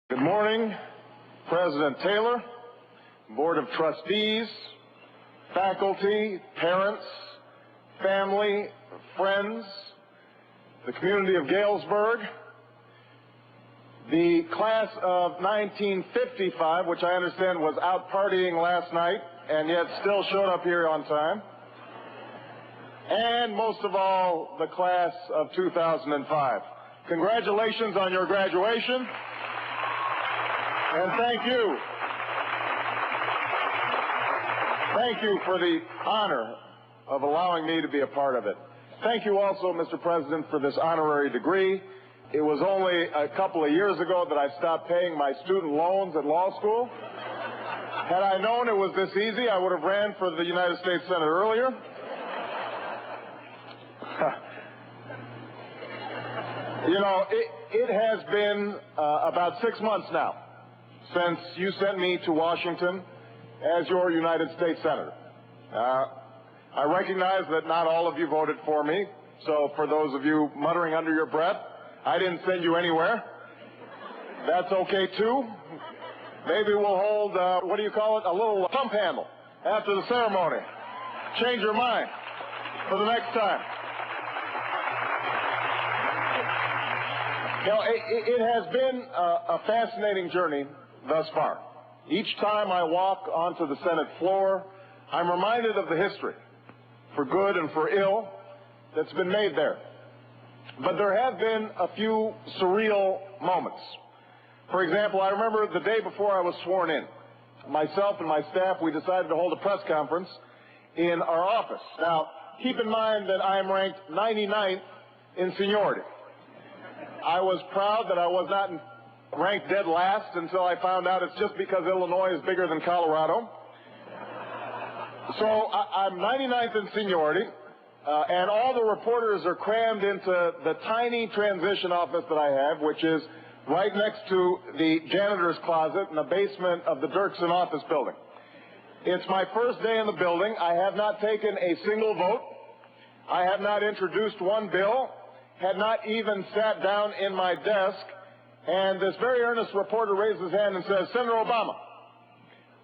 Good morning, President Taylor, Board of Trustees, faculty, parents, family, friends, the community of Galesburg, the class of 1955, which I understand was out partying last night and yet still showed up here on time, and most of all, the class of 2005. Congratulations on your graduation. And thank you. Thank you for the honor of allowing me to be a part of it. Thank you also, Mr. President, for this honorary degree. It was only a couple of years ago that I stopped paying my student loans at law school. Had I known it was this easy, I would have ran for the United States Senate earlier. You know, it has been about 6 months now since you sent me to Washington as your United States Senator. I recognize that not all of you voted for me, so for those of you muttering under your breath, I didn't send you anywhere. That's okay too. Maybe we'll hold, what do you call it, a little pump handle after the ceremony. Change your mind for the next time. You know, it has been a fascinating journey thus far. Each time I walk onto the Senate floor, I'm reminded of the history, for good and for ill, that's been made there. But there have been a few surreal moments. For example, I remember the day before I was sworn in. Myself and my staff, we decided to hold a press conference in our office. Now, keep in mind that I am ranked 99th in seniority. I was proud that I was not ranked dead last until I found out it's just because Illinois is bigger than Colorado. So I'm 99th in seniority, and all the reporters are crammed into the tiny transition office that I have, which is right next to the janitor's closet in the basement of the Dirksen office building. It's my first day in the building. I have not taken a single vote. I have not introduced one bill, had not even sat down in my desk. And this very earnest reporter raises his hand and says, "Senator Obama,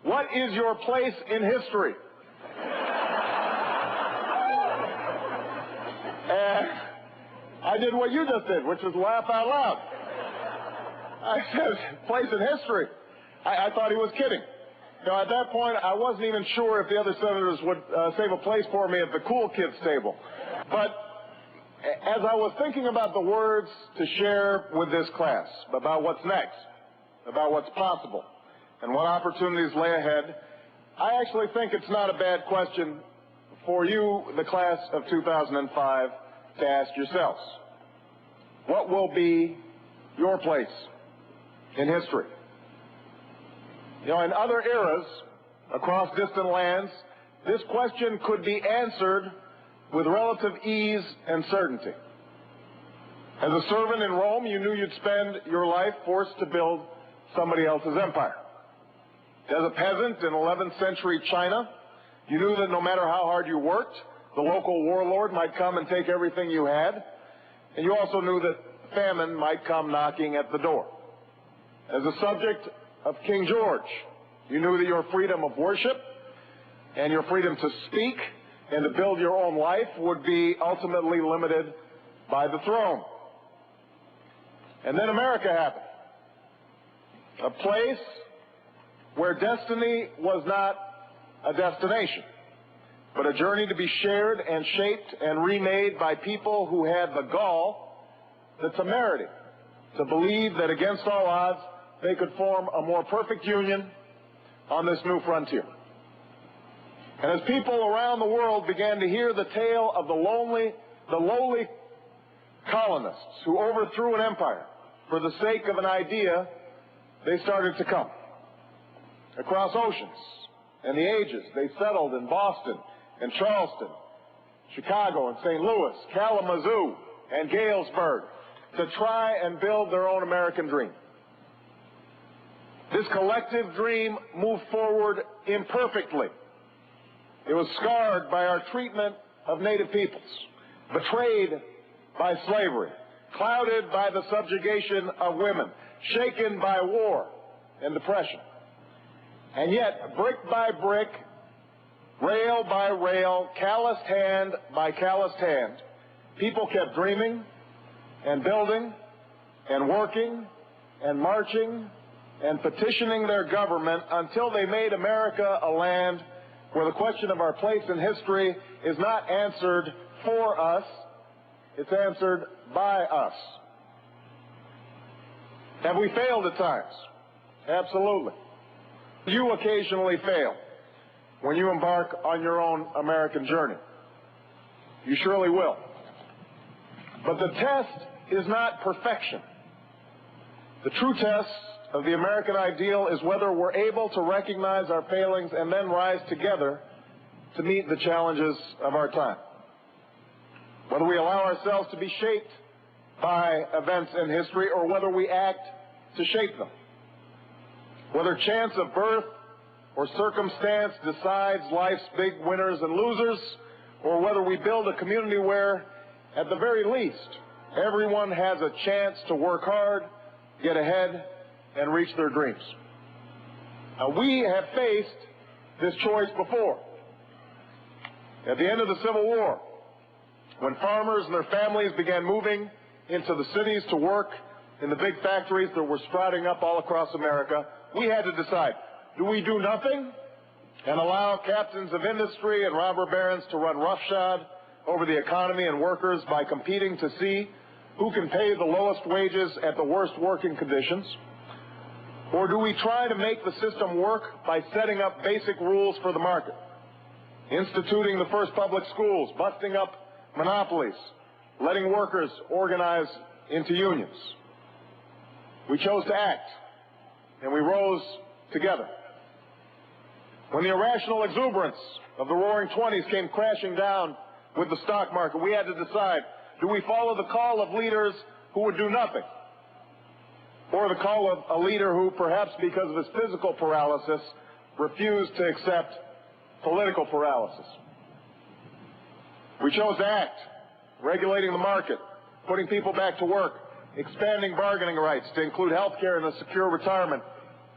what is your place in history?" And I did what you just did, which was laugh out loud. I said, "Place in history?" I thought he was kidding. You know, at that point, I wasn't even sure if the other senators would save a place for me at the cool kids table. But as I was thinking about the words to share with this class, about what's next, about what's possible, and what opportunities lay ahead, I actually think it's not a bad question for you, the class of 2005, to ask yourselves. What will be your place in history? You know, in other eras, across distant lands, this question could be answered with relative ease and certainty. As a servant in Rome, you knew you'd spend your life forced to build somebody else's empire. As a peasant in 11th century China, you knew that no matter how hard you worked, the local warlord might come and take everything you had, and you also knew that famine might come knocking at the door. As a subject of King George, you knew that your freedom of worship and your freedom to speak and to build your own life would be ultimately limited by the throne. And then America happened. A place where destiny was not a destination, but a journey to be shared and shaped and remade by people who had the gall, the temerity, to believe that against all odds they could form a more perfect union on this new frontier. And as people around the world began to hear the tale of the lowly colonists who overthrew an empire for the sake of an idea, they started to come. Across oceans and the ages, they settled in Boston and Charleston, Chicago and St. Louis, Kalamazoo and Galesburg to try and build their own American dream. This collective dream moved forward imperfectly. It was scarred by our treatment of Native peoples, betrayed by slavery, clouded by the subjugation of women, shaken by war and depression. And yet, brick by brick, rail by rail, calloused hand by calloused hand, people kept dreaming and building and working and marching and petitioning their government until they made America a land where the question of our place in history is not answered for us, it's answered by us. Have we failed at times? Absolutely. You occasionally fail when you embark on your own American journey. You surely will. But the test is not perfection. The true test of the American ideal is whether we're able to recognize our failings and then rise together to meet the challenges of our time. Whether we allow ourselves to be shaped by events in history or whether we act to shape them. Whether chance of birth or circumstance decides life's big winners and losers, or whether we build a community where, at the very least, everyone has a chance to work hard, get ahead, and reach their dreams. Now, we have faced this choice before. At the end of the Civil War, when farmers and their families began moving into the cities to work in the big factories that were sprouting up all across America, we had to decide, do we do nothing and allow captains of industry and robber barons to run roughshod over the economy and workers by competing to see who can pay the lowest wages at the worst working conditions? Or do we try to make the system work by setting up basic rules for the market, instituting the first public schools, busting up monopolies, letting workers organize into unions? We chose to act, and we rose together. When the irrational exuberance of the Roaring Twenties came crashing down with the stock market, we had to decide, do we follow the call of leaders who would do nothing, or the call of a leader who, perhaps because of his physical paralysis, refused to accept political paralysis? We chose to act, regulating the market, putting people back to work, expanding bargaining rights to include health care and a secure retirement,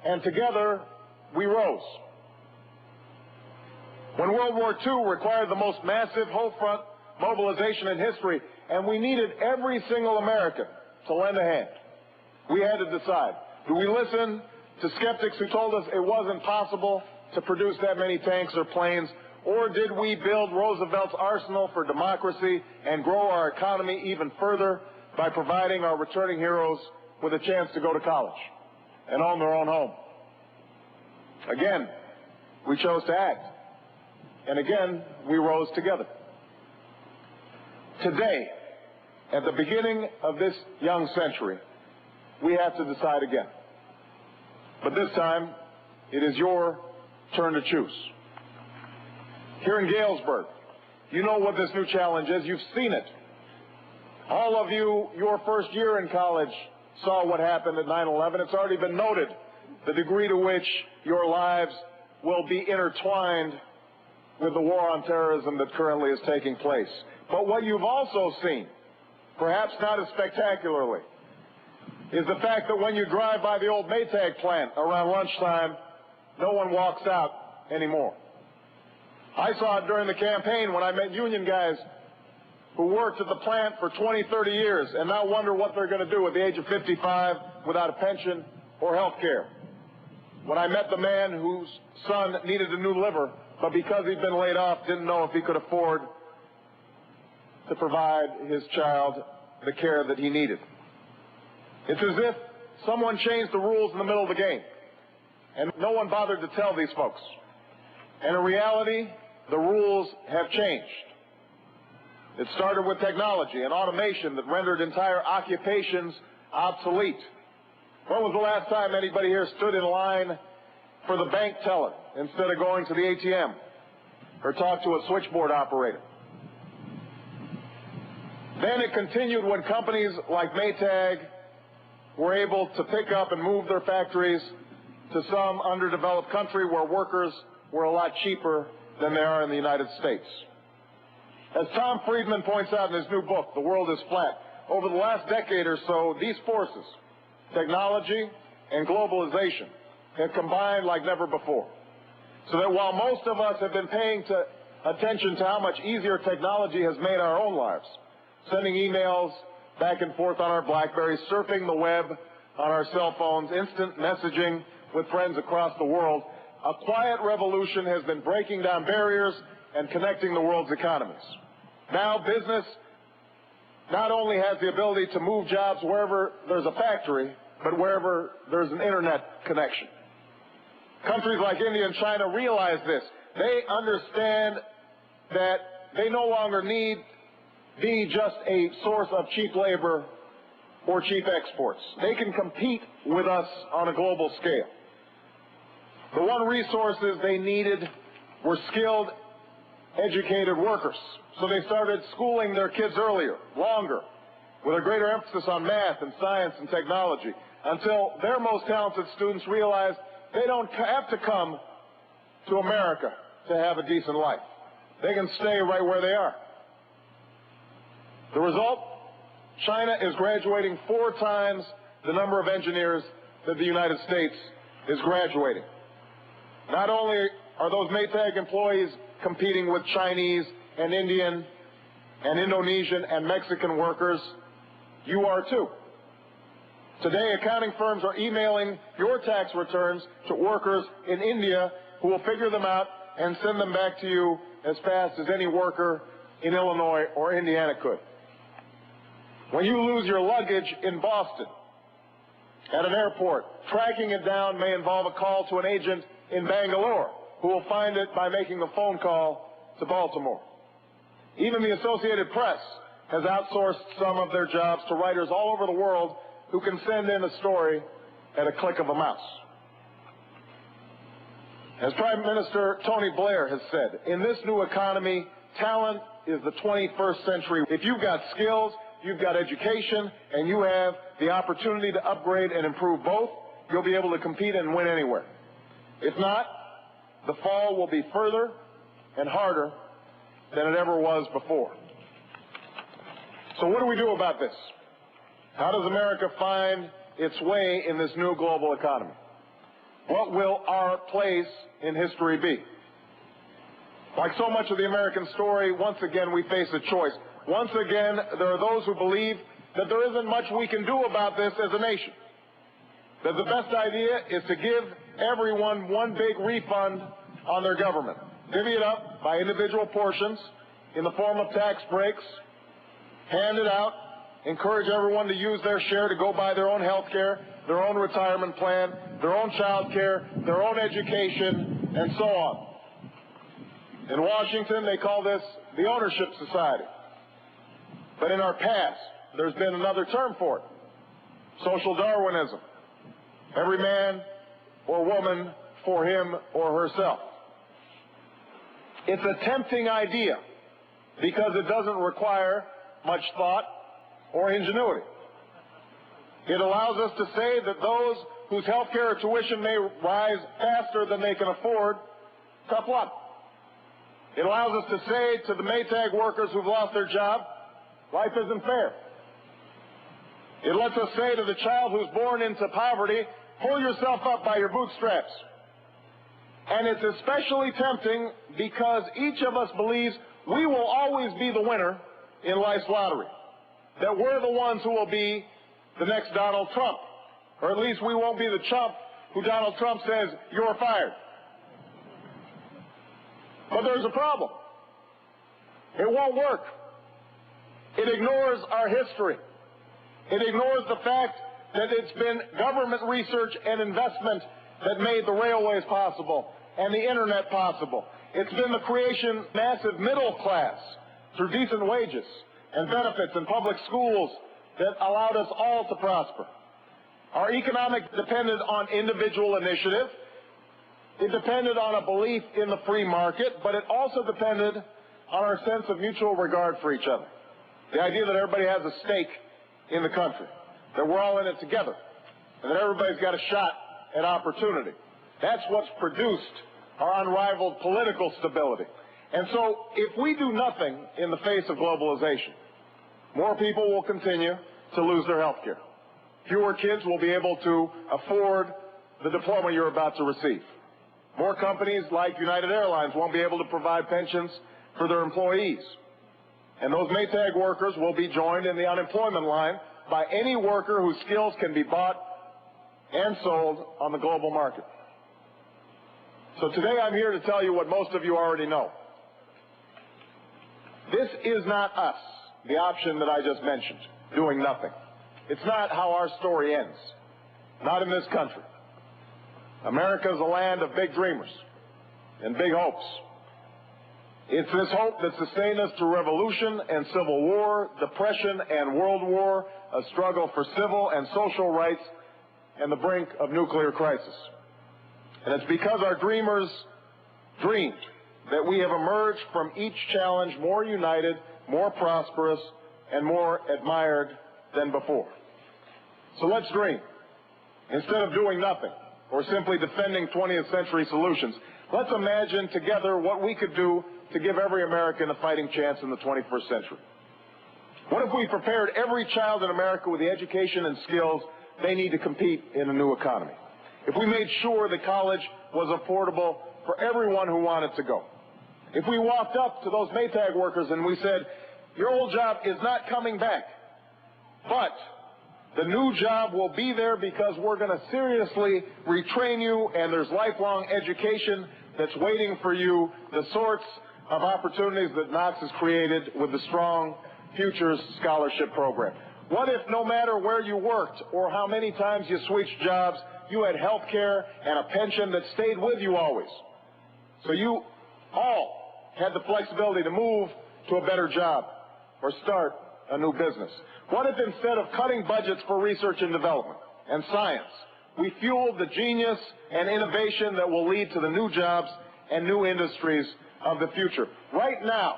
and together we rose. When World War II required the most massive whole front mobilization in history, and we needed every single American to lend a hand, we had to decide, do we listen to skeptics who told us it wasn't possible to produce that many tanks or planes, or did we build Roosevelt's arsenal for democracy and grow our economy even further by providing our returning heroes with a chance to go to college and own their own home? Again, we chose to act. And again, we rose together. Today, at the beginning of this young century, we have to decide again. But this time, it is your turn to choose. Here in Galesburg, you know what this new challenge is. You've seen it. All of you, your first year in college, saw what happened at 9/11. It's already been noted, the degree to which your lives will be intertwined with the war on terrorism that currently is taking place. But what you've also seen, perhaps not as spectacularly, is the fact that when you drive by the old Maytag plant around lunchtime, no one walks out anymore. I saw it during the campaign when I met union guys who worked at the plant for 20, 30 years and now wonder what they're going to do at the age of 55 without a pension or health care. When I met the man whose son needed a new liver, but because he'd been laid off, didn't know if he could afford to provide his child the care that he needed. It's as if someone changed the rules in the middle of the game, and no one bothered to tell these folks. And in reality, the rules have changed. It started with technology and automation that rendered entire occupations obsolete. When was the last time anybody here stood in line for the bank teller instead of going to the ATM or talk to a switchboard operator? Then it continued when companies like Maytag were able to pick up and move their factories to some underdeveloped country where workers were a lot cheaper than they are in the United States. As Tom Friedman points out in his new book, The World is Flat, over the last decade or so, these forces technology, and globalization have combined like never before. So that while most of us have been paying attention to how much easier technology has made our own lives, sending emails back and forth on our BlackBerries, surfing the web on our cell phones, instant messaging with friends across the world, a quiet revolution has been breaking down barriers and connecting the world's economies. Now business not only has the ability to move jobs wherever there's a factory, but wherever there's an internet connection. Countries like India and China realize this. They understand that they no longer need be just a source of cheap labor or cheap exports. They can compete with us on a global scale. The one resources they needed were skilled, educated workers. So they started schooling their kids earlier, longer, with a greater emphasis on math and science and technology, until their most talented students realized they don't have to come to America to have a decent life. They can stay right where they are. The result? China is graduating 4 times the number of engineers that the United States is graduating. Not only are those Maytag employees competing with Chinese and Indian and Indonesian and Mexican workers, you are too. Today, accounting firms are emailing your tax returns to workers in India who will figure them out and send them back to you as fast as any worker in Illinois or Indiana could. When you lose your luggage in Boston at an airport, tracking it down may involve a call to an agent in Bangalore who will find it by making a phone call to Baltimore. Even the Associated Press has outsourced some of their jobs to writers all over the world who can send in a story at a click of a mouse. As Prime Minister Tony Blair has said, in this new economy, talent is the 21st century. If you've got skills, you've got education, and you have the opportunity to upgrade and improve both, you'll be able to compete and win anywhere. If not, the fall will be further and harder than it ever was before. So what do we do about this? How does America find its way in this new global economy? What will our place in history be? Like so much of the American story, once again we face a choice. Once again, there are those who believe that there isn't much we can do about this as a nation. That the best idea is to give everyone one big refund on their government. Divvy it up by individual portions in the form of tax breaks, hand it out, encourage everyone to use their share to go buy their own health care, their own retirement plan, their own child care, their own education, and so on. In Washington, they call this the ownership society. But in our past, there's been another term for it, social Darwinism. Every man or woman for him or herself. It's a tempting idea because it doesn't require much thought or ingenuity. It allows us to say that those whose health care or tuition may rise faster than they can afford, tough luck. It allows us to say to the Maytag workers who've lost their job, life isn't fair. It lets us say to the child who's born into poverty, pull yourself up by your bootstraps. And it's especially tempting because each of us believes we will always be the winner in life's lottery. That we're the ones who will be the next Donald Trump. Or at least we won't be the chump who Donald Trump says, you're fired. But there's a problem. It won't work. It ignores our history. It ignores the fact that it's been government research and investment that made the railways possible and the internet possible. It's been the creation of a massive middle class through decent wages and benefits and public schools that allowed us all to prosper. Our economic depended on individual initiative. It depended on a belief in the free market, but it also depended on our sense of mutual regard for each other. The idea that everybody has a stake in the country, that we're all in it together, and that everybody's got a shot at opportunity. That's what's produced our unrivaled political stability. And so if we do nothing in the face of globalization, more people will continue to lose their health care. Fewer kids will be able to afford the diploma you're about to receive. More companies like United Airlines won't be able to provide pensions for their employees. And those Maytag workers will be joined in the unemployment line by any worker whose skills can be bought and sold on the global market. So today I'm here to tell you what most of you already know. This is not us, the option that I just mentioned, doing nothing. It's not how our story ends. Not in this country. America is a land of big dreamers and big hopes. It's this hope that sustained us through revolution and civil war, depression and world war, a struggle for civil and social rights, and the brink of nuclear crisis. And it's because our dreamers dreamed that we have emerged from each challenge more united, more prosperous, and more admired than before. So let's dream. Instead of doing nothing or simply defending 20th century solutions, let's imagine together what we could do to give every American a fighting chance in the 21st century. What if we prepared every child in America with the education and skills they need to compete in a new economy? If we made sure that college was affordable for everyone who wanted to go? If we walked up to those Maytag workers and we said, your old job is not coming back, but the new job will be there because we're going to seriously retrain you, and there's lifelong education that's waiting for you, the sorts of opportunities that Knox has created with the Strong Futures Scholarship Program. What if no matter where you worked or how many times you switched jobs, you had health care and a pension that stayed with you always? So you all had the flexibility to move to a better job or start a new business. What if instead of cutting budgets for research and development and science, we fueled the genius and innovation that will lead to the new jobs and new industries of the future? Right now,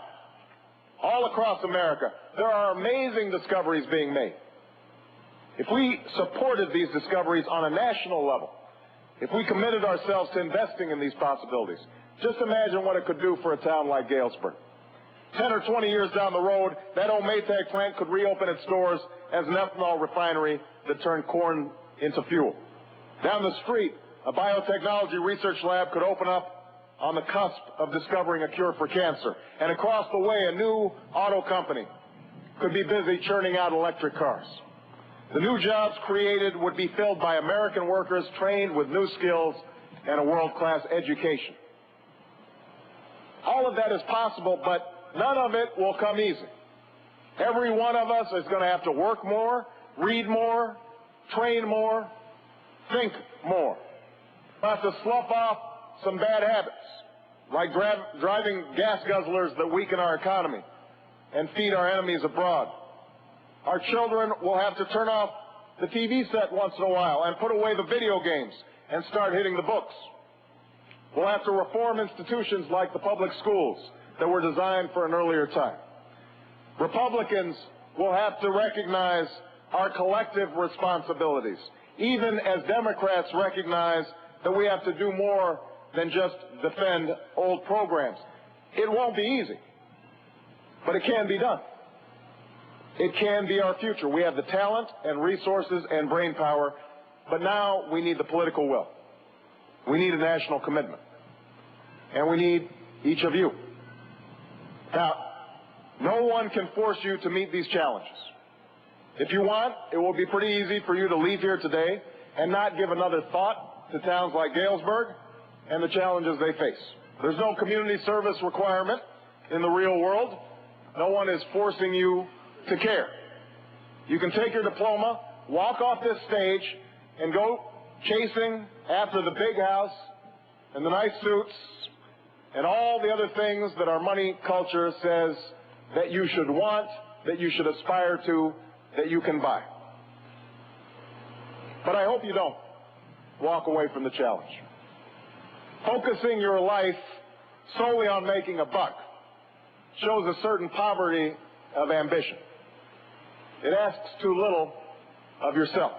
all across America, there are amazing discoveries being made. If we supported these discoveries on a national level, if we committed ourselves to investing in these possibilities, just imagine what it could do for a town like Galesburg. 10 or 20 years down the road, that old Maytag plant could reopen its doors as an ethanol refinery that turned corn into fuel. Down the street, a biotechnology research lab could open up on the cusp of discovering a cure for cancer. And across the way, a new auto company could be busy churning out electric cars. The new jobs created would be filled by American workers trained with new skills and a world-class education. All of that is possible, but none of it will come easy. Every one of us is going to have to work more, read more, train more, think more. We'll have to slough off some bad habits, like driving gas guzzlers that weaken our economy and feed our enemies abroad. Our children will have to turn off the TV set once in a while and put away the video games and start hitting the books. We'll have to reform institutions like the public schools that were designed for an earlier time. Republicans will have to recognize our collective responsibilities, even as Democrats recognize that we have to do more than just defend old programs. It won't be easy, but it can be done. It can be our future. We have the talent and resources and brain power, but now we need the political will. We need a national commitment, and we need each of you. Now, no one can force you to meet these challenges. If you want, it will be pretty easy for you to leave here today and not give another thought to towns like Galesburg and the challenges they face. There's no community service requirement in the real world. No one is forcing you to care. You can take your diploma, walk off this stage, and go chasing after the big house and the nice suits and all the other things that our money culture says that you should want, that you should aspire to, that you can buy. But I hope you don't walk away from the challenge. Focusing your life solely on making a buck shows a certain poverty of ambition. It asks too little of yourself.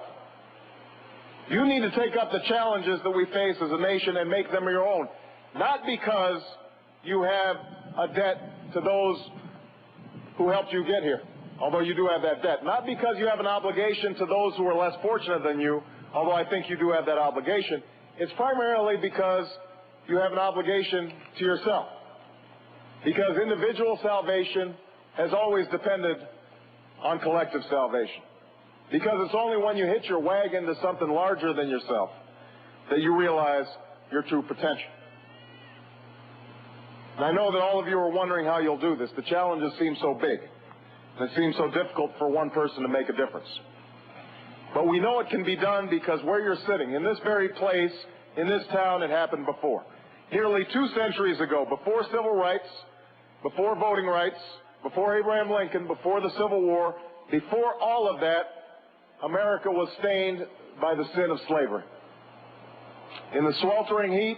You need to take up the challenges that we face as a nation and make them your own, not because you have a debt to those who helped you get here. although you do have that debt. Not because you have an obligation to those who are less fortunate than you, although I think you do have that obligation. It's primarily because you have an obligation to yourself. Because individual salvation has always depended on collective salvation. Because it's only when you hitch your wagon to something larger than yourself that you realize your true potential. And I know that all of you are wondering how you'll do this. The challenges seem so big, and it seems so difficult for one person to make a difference. But we know it can be done because where you're sitting, in this very place, in this town, it happened before. Nearly 2 centuries ago, before civil rights, before voting rights, before Abraham Lincoln, before the Civil War, before all of that, America was stained by the sin of slavery. In the sweltering heat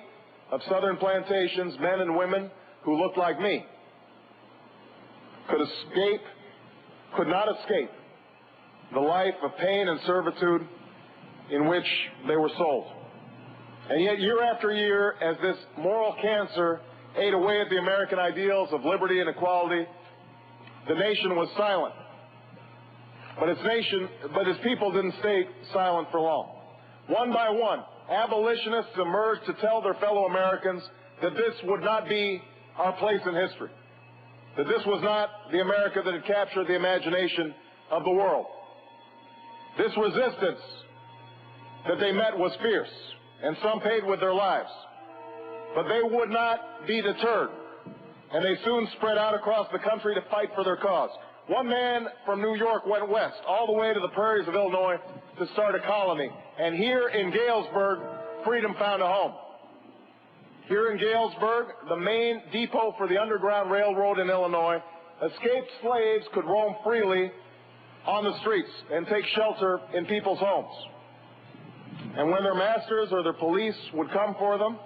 of southern plantations, men and women who looked like me could not escape the life of pain and servitude in which they were sold. And yet, year after year, as this moral cancer ate away at the American ideals of liberty and equality, the nation was silent. But its people didn't stay silent for long. One by one, abolitionists emerged to tell their fellow Americans that this would not be our place in history, that this was not the America that had captured the imagination of the world. This resistance that they met was fierce, and some paid with their lives. But they would not be deterred, and they soon spread out across the country to fight for their cause. One man from New York went west, all the way to the prairies of Illinois, to start a colony. And here in Galesburg, freedom found a home. Here in Galesburg, the main depot for the Underground Railroad in Illinois, escaped slaves could roam freely on the streets and take shelter in people's homes. And when their masters or their police would come for them,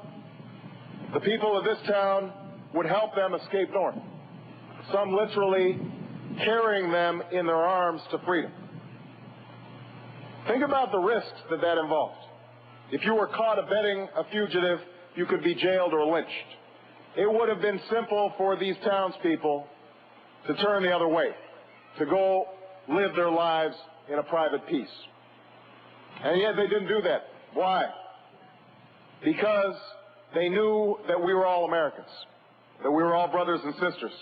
the people of this town would help them escape north, some literally carrying them in their arms to freedom. Think about the risks that involved. If you were caught abetting a fugitive, you could be jailed or lynched. It would have been simple for these townspeople to turn the other way, to go live their lives in a private peace. And yet they didn't do that. Why? Because they knew that we were all Americans, that we were all brothers and sisters.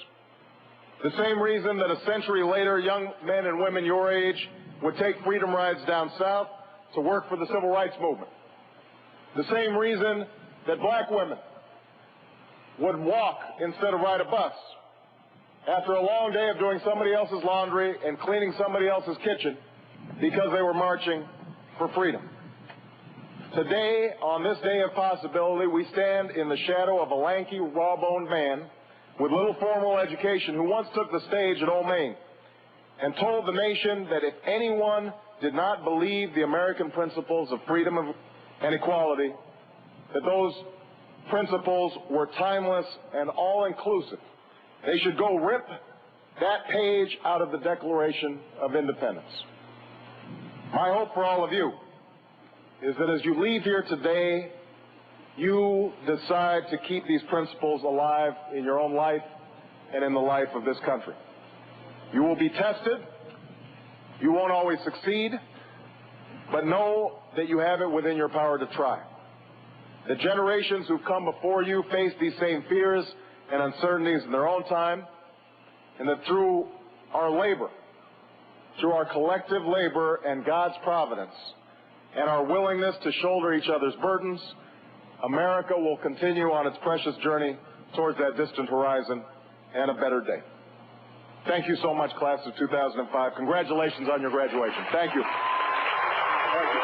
The same reason that a century later, young men and women your age would take freedom rides down south to work for the civil rights movement. The same reason that black women would walk instead of ride a bus after a long day of doing somebody else's laundry and cleaning somebody else's kitchen because they were marching for freedom. Today, on this day of possibility, we stand in the shadow of a lanky, raw-boned man with little formal education who once took the stage at Old Main and told the nation that if anyone did not believe the American principles of freedom and equality, that those principles were timeless and all-inclusive, they should go rip that page out of the Declaration of Independence. My hope for all of you is that as you leave here today, you decide to keep these principles alive in your own life and in the life of this country. You will be tested. You won't always succeed, but know that you have it within your power to try. The generations who've come before you faced these same fears and uncertainties in their own time, and that through our labor, through our collective labor and God's providence, and our willingness to shoulder each other's burdens, America will continue on its precious journey towards that distant horizon and a better day. Thank you so much, class of 2005. Congratulations on your graduation. Thank you. Thank you.